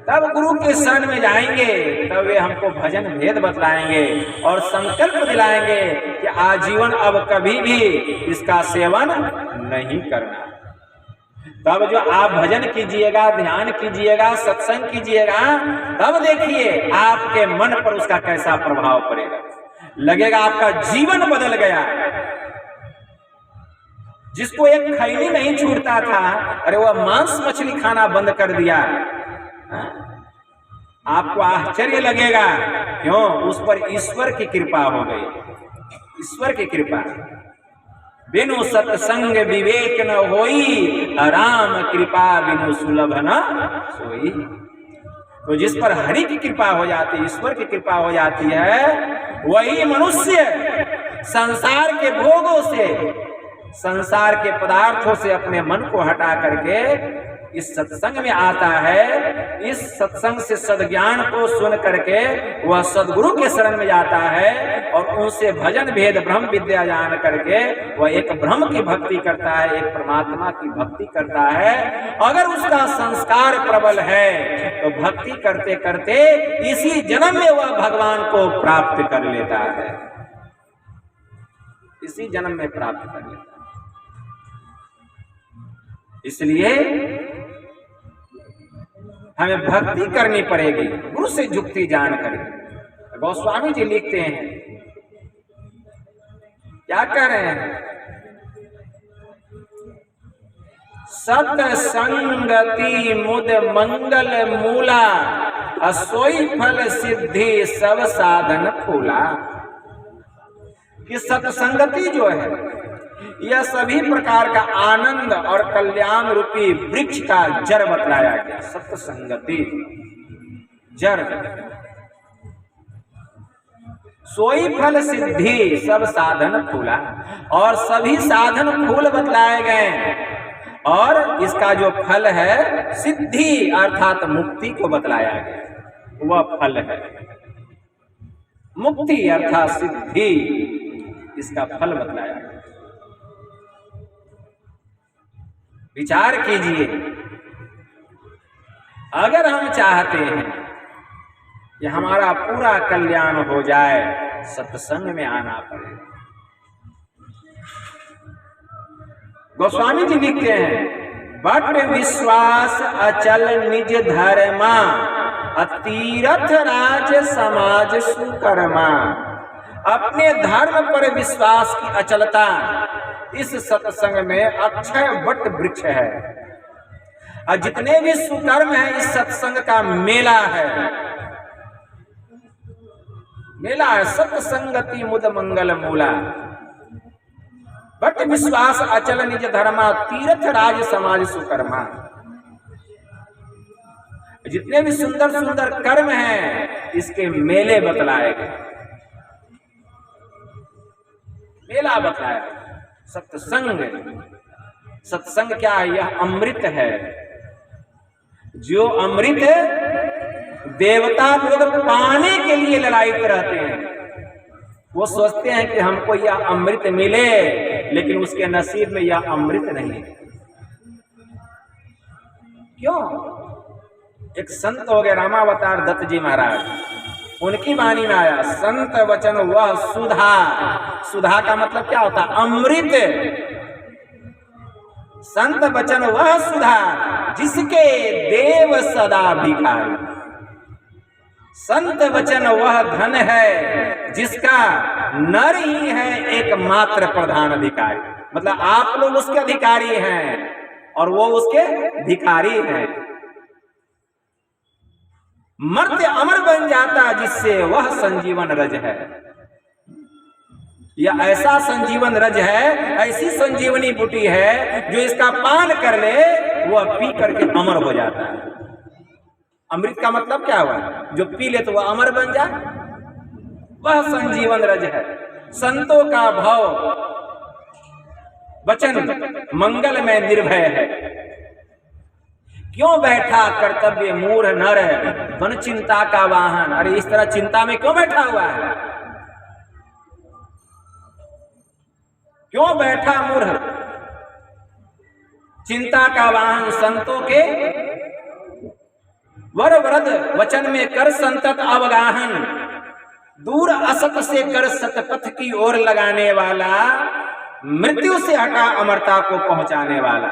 तब गुरु के शरण में जाएंगे, तब वे हमको भजन भेद बतलाएंगे और संकल्प दिलाएंगे कि आजीवन अब कभी भी इसका सेवन नहीं करना। तब जो आप भजन कीजिएगा, ध्यान कीजिएगा, सत्संग कीजिएगा, तब देखिए आपके मन पर उसका कैसा प्रभाव पड़ेगा। लगेगा आपका जीवन बदल गया। जिसको एक खैनी नहीं छूटता था, अरे वह मांस मछली खाना बंद कर दिया। आपको आश्चर्य लगेगा, क्यों? उस पर ईश्वर की कृपा हो गई। ईश्वर की कृपा। बिनु सत्संग विवेक न होई, राम कृपा बिनु सुलभ न सोई। तो जिस पर हरि की कृपा हो जाती है, ईश्वर की कृपा हो जाती है, वही मनुष्य संसार के भोगों से, संसार के पदार्थों से अपने मन को हटा करके इस सत्संग में आता है। इस सत्संग से सद्ज्ञान को सुन करके वह सद्गुरु के शरण में जाता है और उनसे भजन भेद ब्रह्म विद्या जान करके वह एक ब्रह्म की भक्ति करता है, एक परमात्मा की भक्ति करता है। अगर उसका संस्कार प्रबल है तो भक्ति करते करते इसी जन्म में वह भगवान को प्राप्त कर लेता है, इसी जन्म में प्राप्त कर लेता है। इसलिए हमें भक्ति करनी पड़ेगी, गुरु से जुक्ति जान कर। गोस्वामी जी लिखते हैं, क्या कह रहे हैं? सत्संगति मुद मंगल मूला, असोई फल सिद्धि सब साधन फूला। कि सत्संगति जो है यह सभी प्रकार का आनंद और कल्याण रूपी वृक्ष का जड़ बतलाया गया। सत्संगति जड़, सोई फल सिद्धि सब साधन फूला, और सभी साधन फूल बतलाए गए। और इसका जो फल है सिद्धि अर्थात मुक्ति को बतलाया गया, वह फल है मुक्ति अर्थात सिद्धि, इसका फल बतलाया गया। विचार कीजिए, अगर हम चाहते हैं कि हमारा पूरा कल्याण हो जाए, सत्संग में आना पड़ेगा। गोस्वामी जी लिखते हैं, बट विश्वास अचल निज धर्मा, तीरथ राज समाज सुकर्मा। अपने धर्म पर विश्वास की अचलता इस सत्संग में अक्षय वट वृक्ष है। और जितने भी सुकर्म है इस सत्संग का मेला है, मेला है। सत्संगति मुद मंगल मूला, बट विश्वास अचल निज धर्मा, तीर्थ राज समाज सुकर्मा। जितने भी सुंदर सुंदर कर्म हैं इसके मेले बतलाए गए, मेला बताया। सत्संग, सत्संग क्या है? यह अमृत है। जो अमृत देवता लोग पाने के लिए ललायित रहते हैं। वो सोचते हैं कि हमको यह अमृत मिले, लेकिन उसके नसीब में यह अमृत नहीं है। क्यों? एक संत हो गए रामावतार दत्त जी महाराज, उनकी वाणी में आया, संत वचन वह सुधा। सुधा का मतलब क्या होता है? अमृत। संत वचन वह सुधा, जिसके देव सदा भिखारी। संत वचन वह धन है, जिसका नर ही है एकमात्र प्रधान अधिकारी। मतलब आप लोग उसके अधिकारी हैं और वो उसके भिखारी हैं। मर्त्य अमर बन जाता जिससे वह संजीवन रज है। यह ऐसा संजीवन रज है, ऐसी संजीवनी बूटी है, जो इसका पान कर ले वह पी करके अमर हो जाता है। अमृत का मतलब क्या हुआ? जो पी ले तो वह अमर बन जाए, वह संजीवन रज है। संतों का भाव वचन मंगल में निर्भय है। क्यों बैठा कर्तव्य मूढ़ नर, बन चिंता का वाहन। अरे इस तरह चिंता में क्यों बैठा हुआ है? क्यों बैठा मूढ़? चिंता का वाहन संतों के वर वरद वचन में कर संतत अवगाहन, दूर असत से कर सतपथ की ओर लगाने वाला, मृत्यु से हटा अमरता को पहुंचाने वाला,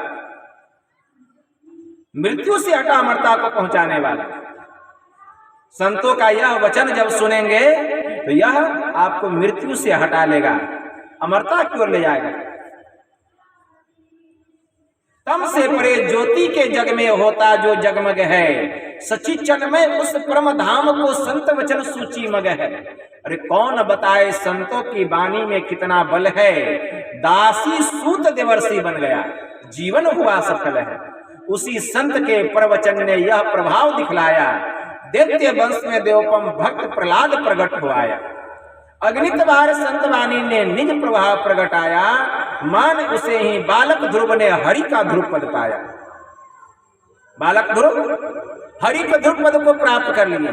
मृत्यु से हटा अमरता को पहुंचाने वाला। संतों का यह वचन जब सुनेंगे तो यह आपको मृत्यु से हटा लेगा, अमरता की ओर ले जाएगा। तम से परे ज्योति के जग में होता जो जगमग है, सची चन में उस परम धाम को संत वचन सूची मग है। अरे कौन बताए संतों की वाणी में कितना बल है, दासी सूत देवर्षि बन गया, जीवन हुआ सफल है। उसी संत के प्रवचन ने यह प्रभाव दिखलाया, दैत्य वंश में देवपम भक्त प्रहलाद प्रकट हुआया। अगणित बार संत वाणी ने निज प्रभाव प्रगटाया, मान उसे ही बालक ध्रुव ने हरि का ध्रुव पद पाया। बालक ध्रुव हरि के ध्रुव पद को प्राप्त कर लिया।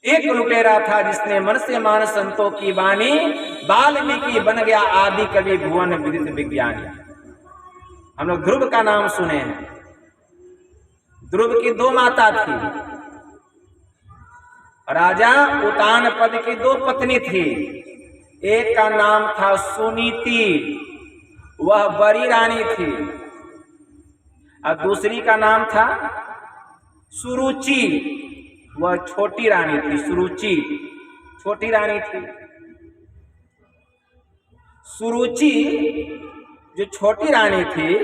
एक लुटेरा था जिसने मन से मान संतों की वाणी, वाल्मीकि बन गया आदि कवि भुवन विदित विज्ञानी। हम लोग ध्रुव का नाम सुने हैं। ध्रुव की दो माता थी, राजा उतानपद की दो पत्नी थी। एक का नाम था सुनीति, वह बड़ी रानी थी, और दूसरी का नाम था सुरुचि, वह छोटी रानी थी। सुरुचि छोटी रानी थी। सुरुचि जो छोटी रानी थी,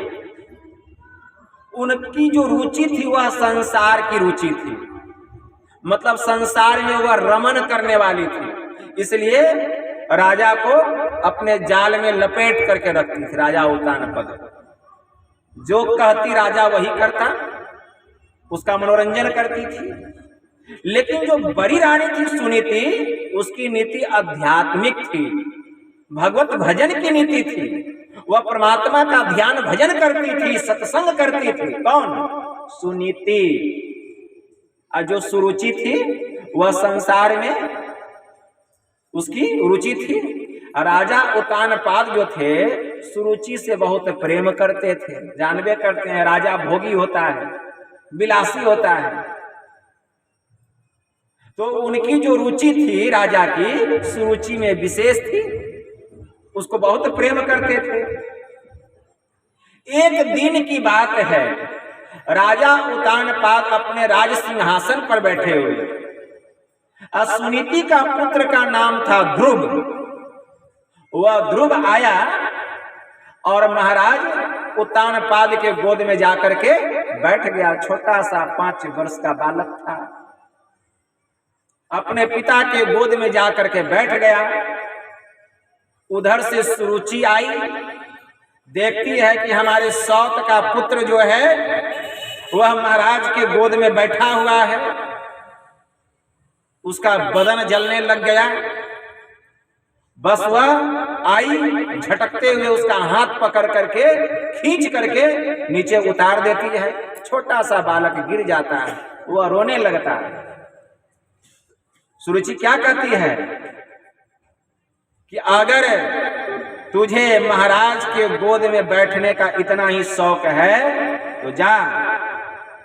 उनकी जो रुचि थी वह संसार की रुचि थी, मतलब संसार में वह रमन करने वाली थी। इसलिए राजा को अपने जाल में लपेट करके रखती थी। राजा उतानपद जो कहती राजा वही करता, उसका मनोरंजन करती थी। लेकिन जो बड़ी रानी थी सुनीति, उसकी नीति आध्यात्मिक थी, भगवत भजन की नीति थी। वह परमात्मा का ध्यान भजन करती थी, सत्संग करती थी। कौन? सुनीति। और जो सुरुचि थी वह संसार में उसकी रुचि थी। राजा उतानपाद जो थे सुरुचि से बहुत प्रेम करते थे। जानबे करते हैं राजा भोगी होता है, विलासी होता है, तो उनकी जो रुचि थी राजा की, सुरुचि में विशेष थी, उसको बहुत प्रेम करते थे। एक दिन की बात है, राजा उतानपाद अपने राज सिंहासन पर बैठे हुए, सुनीति का पुत्र का नाम था ध्रुव। वह ध्रुव आया और महाराज उतानपाद के गोद में जाकर के बैठ गया। छोटा सा 5 वर्ष का बालक था, अपने पिता के गोद में जाकर के बैठ गया। उधर से सुरुचि आई, देखती है कि हमारे सौत का पुत्र जो है वह महाराज के गोद में बैठा हुआ है। उसका बदन जलने लग गया। बस वह आई, झटकते हुए उसका हाथ पकड़ करके खींच करके नीचे उतार देती है। छोटा सा बालक गिर जाता है, वह रोने लगता है। सुरुचि क्या कहती है कि अगर तुझे महाराज के गोद में बैठने का इतना ही शौक है तो जा,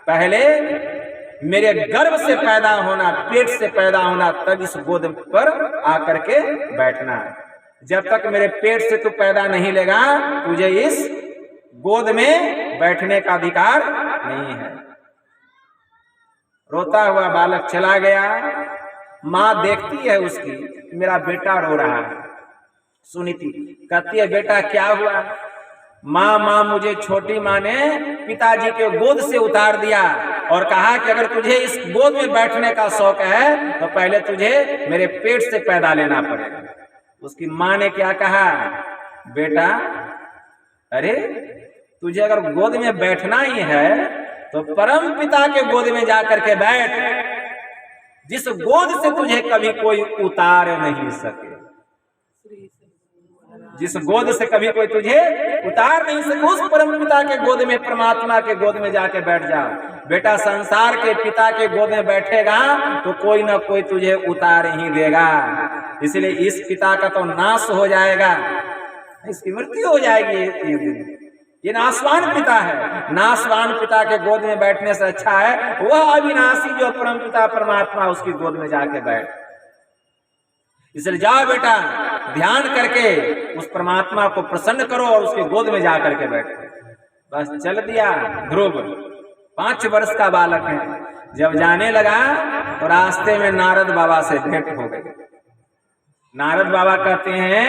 पहले मेरे गर्भ से पैदा होना, पेट से पैदा होना, तब इस गोद पर आकर के बैठना। जब तक मेरे पेट से तू पैदा नहीं लेगा, तुझे इस गोद में बैठने का अधिकार नहीं है। रोता हुआ बालक चला गया। माँ देखती है उसकी, मेरा बेटा रो रहा है। सुनीति कहती है, बेटा क्या हुआ? माँ मुझे छोटी माँ ने पिताजी के गोद से उतार दिया और कहा कि अगर तुझे इस गोद में बैठने का शौक है तो पहले तुझे मेरे पेट से पैदा लेना पड़ेगा। उसकी माँ ने क्या कहा? बेटा, अरे तुझे अगर गोद में बैठना ही है तो परम पिता के गोद में जाकर के बैठ, जिस गोद से तुझे कभी कोई उतार नहीं सके, जिस गोद से कभी कोई तुझे उतार नहीं सके, उस परम पिता के गोद में, परमात्मा के गोद में जाके बैठ जा। बेटा, संसार के पिता के गोद में बैठेगा तो कोई ना कोई तुझे उतार ही देगा। इसलिए इस पिता का तो नाश हो जाएगा, इसकी मृत्यु हो जाएगी एक दिन। ये नासवान पिता है। नासवान पिता के गोद में बैठने से अच्छा है वह अविनाशी जो परम पिता परमात्मा उसकी गोद में जाके बैठ। इसलिए जाओ बेटा, ध्यान करके उस परमात्मा को प्रसन्न करो और उसके गोद में जा करके बैठो। बस चल दिया ध्रुव, 5 वर्ष का बालक है। जब जाने लगा तो रास्ते में नारद बाबा से भेंट हो गई। नारद बाबा कहते हैं,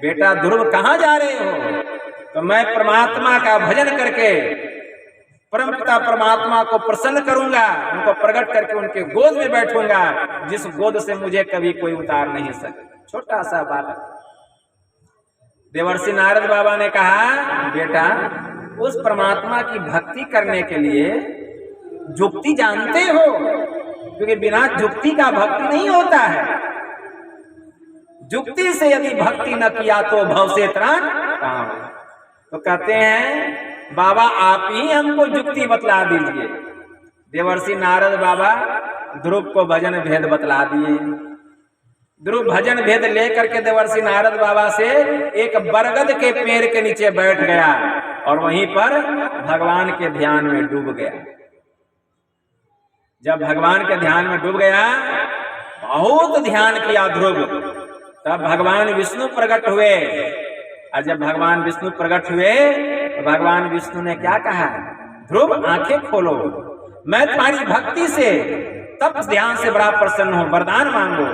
बेटा ध्रुव कहाँ जा रहे हो? तो मैं परमात्मा का भजन करके परमपिता परमात्मा को प्रसन्न करूंगा, उनको प्रकट करके उनके गोद में बैठूंगा, जिस गोद से मुझे कभी कोई उतार नहीं सके। छोटा सा बालक। देवर्षि नारद बाबा ने कहा, बेटा उस परमात्मा की भक्ति करने के लिए जुक्ति जानते हो, क्योंकि बिना जुक्ति का भक्ति नहीं होता है। जुक्ति से यदि भक्ति न किया तो भव से त्राण कहाँ हो। तो कहते हैं, बाबा आप ही हमको जुक्ति बतला दीजिए। देवर्षि नारद बाबा ध्रुव को भजन भेद बतला दिए। ध्रुव भजन भेद लेकर के देवर्षि नारद बाबा से एक बरगद के पेड़ के नीचे बैठ गया और वहीं पर भगवान के ध्यान में डूब गया। जब भगवान के ध्यान में डूब गया, बहुत ध्यान किया ध्रुव, तब भगवान विष्णु प्रकट हुए। और जब भगवान विष्णु प्रकट हुए तो भगवान विष्णु ने क्या कहा, ध्रुव आंखें खोलो, मैं तुम्हारी भक्ति से तप ध्यान से बड़ा प्रसन्न हूं, वरदान मांगो।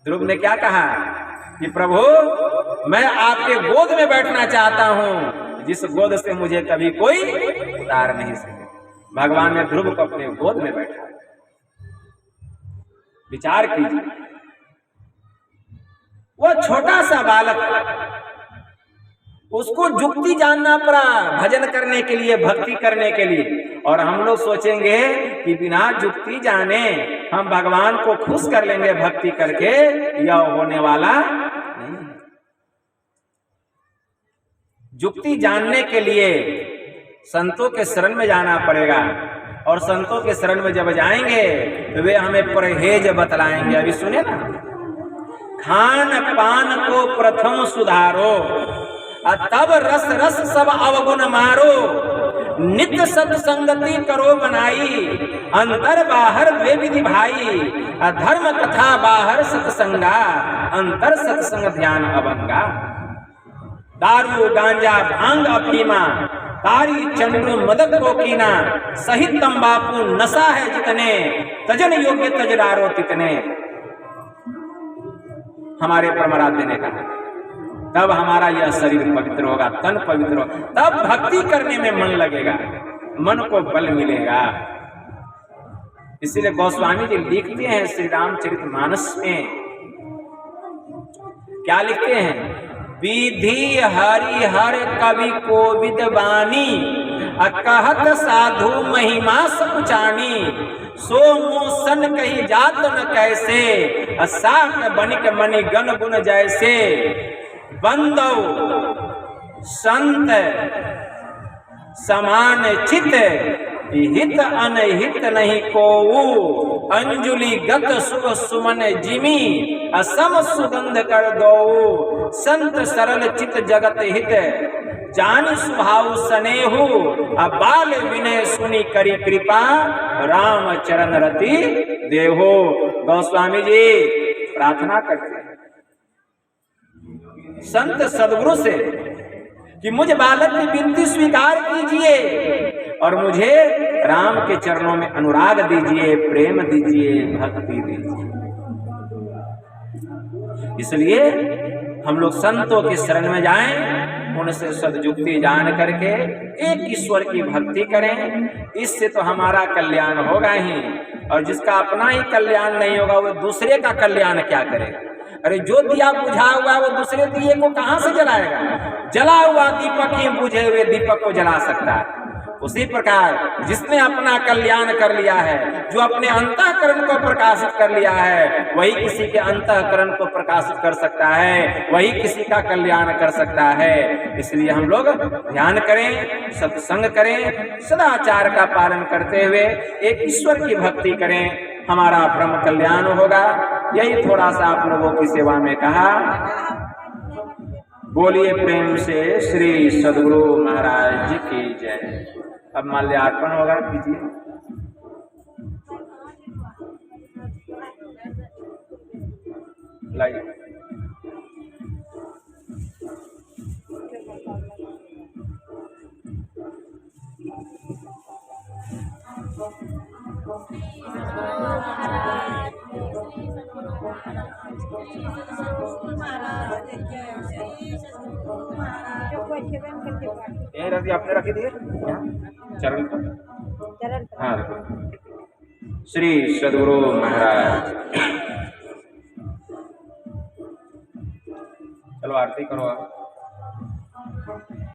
ध्रुव ने क्या कहा कि प्रभु मैं आपके गोद में बैठना चाहता हूं, जिस गोद से मुझे कभी कोई उतार नहीं सके। भगवान ने ध्रुव को अपने गोद में बैठा। विचार कीजिए, वह छोटा सा बालक, उसको जुक्ति जानना पड़ा भजन करने के लिए, भक्ति करने के लिए। और हम लोग सोचेंगे कि बिना जुक्ति जाने हम भगवान को खुश कर लेंगे भक्ति करके, यह होने वाला नहीं। जुक्ति जानने के लिए संतों के शरण में जाना पड़ेगा, और संतों के शरण में जब जाएंगे तो वे हमें परहेज बतलाएंगे। अभी सुने ना, खान पान को प्रथम सुधारो, तब रस रस सब अवगुण मारो, नित्य सत्संगति करो बनाई, अंतर बाहर द्वे विधि भाई, धर्म कथा बाहर सत्संगा, अंतर सत्संग ध्यान अभंगा। दारू गांजा भांग अफीमा, तारी चंद्र मदक को कीना, सहित तंबाकू नशा है जितने, तजन योग्य तजरारो तितने। हमारे परमराध्य ने कहा, तब हमारा यह शरीर पवित्र होगा, तन पवित्र होगा, तब भक्ति करने में मन लगेगा, मन को बल मिलेगा। इसलिए गोस्वामी जी लिखते हैं श्री रामचरितमानस में, क्या लिखते हैं, विधि हरि हर कवि कोविद बानी, कहत साधु महिमा सकुचानी, सो मोसन कही जात न कैसे, साक बनिक मणि गण गुण जैसे, बंदव संत समान चित, हित अनहित नहीं कोऊ, अंजुलि गत सुख सुमन जिमी, असम सुगंध कर दो, संत सरल चित जगत हित, जान स्वभाव स्नेहु, बाल विनय सुनी करी कृपा, राम चरण रति देहो। गोस्वामी जी प्रार्थना करते हैं संत सदगुरु से कि मुझे बालक की विनती स्वीकार कीजिए और मुझे राम के चरणों में अनुराग दीजिए, प्रेम दीजिए, भक्ति दीजिए। इसलिए हम लोग संतों के शरण में जाएं, उनसे सदजुक्ति जान करके एक ईश्वर की भक्ति करें। इससे तो हमारा कल्याण होगा ही, और जिसका अपना ही कल्याण नहीं होगा वो दूसरे का कल्याण क्या करेगा। अरे जो दिया बुझा हुआ वो दूसरे दिए को कहां से जलाएगा। जला हुआ दीपक ही बुझे हुए दीपक को जला सकता है। उसी प्रकार जिसने अपना कल्याण कर लिया है, जो अपने अंतःकरण को प्रकाशित कर लिया है, वही किसी के अंतःकरण को प्रकाशित कर सकता है, वही किसी का कल्याण कर सकता है। इसलिए हम लोग ध्यान करें, सत्संग करें, सदाचार का पालन करते हुए एक ईश्वर की भक्ति करें, हमारा ब्रह्म कल्याण होगा। यही थोड़ा सा आप लोगों की सेवा में कहा। बोलिए प्रेम से श्री सद्गुरु महाराज जी की जय। अब माल्यार्पण होगा, कीजिए। लाइए। यही रख दिया, आपने रखी दिए चरण पर। हाँ, श्री सद्गुरु महाराज। चलो आरती करो आप।